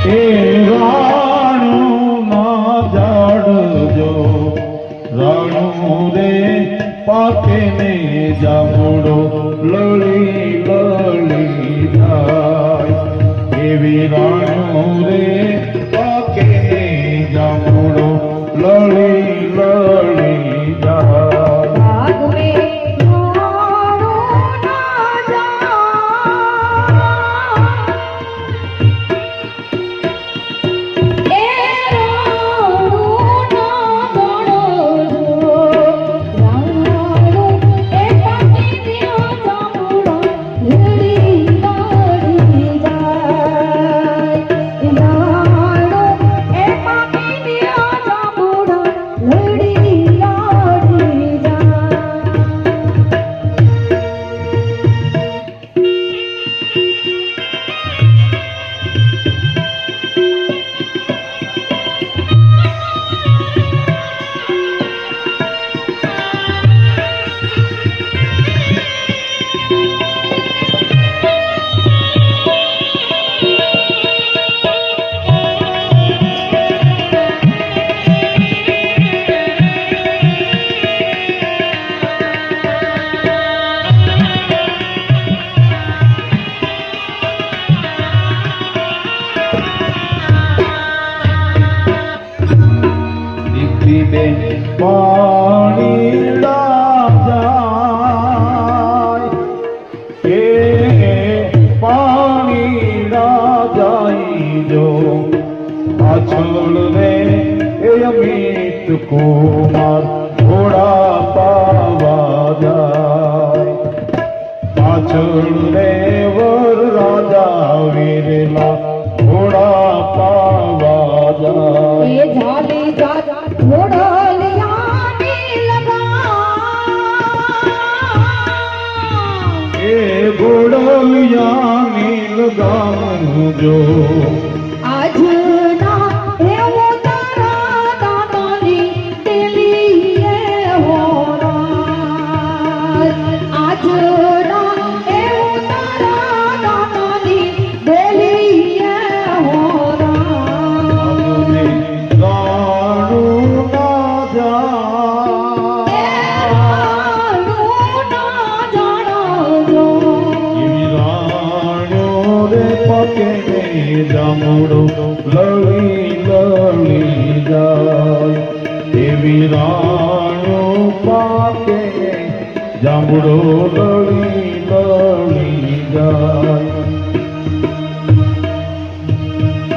એ રાણું ના જાડજો રાણું રે પાકે ને જામડો લળી લળી જાય એવી રાણું રે પાકે ને જામડો લળી લળી જાય પાણી જાય એ પાણી જાય જો પાછળ રે એ અમિત કુમાર ઘોડા પાવા જાય પાછળ રે વર રાજા વીરેલા ઘોડા પાવા જાય ઝાલી જા ઘોડા ઘોડલિયા નીલ ગામ જો આજના એવો તારા દાદાની તેલી હોરા આજના એવો તારા દાદાની તેલી હોરા ગાણું ના જા જામડો લળી લળી જાય એવી રાણો પાકે જામડો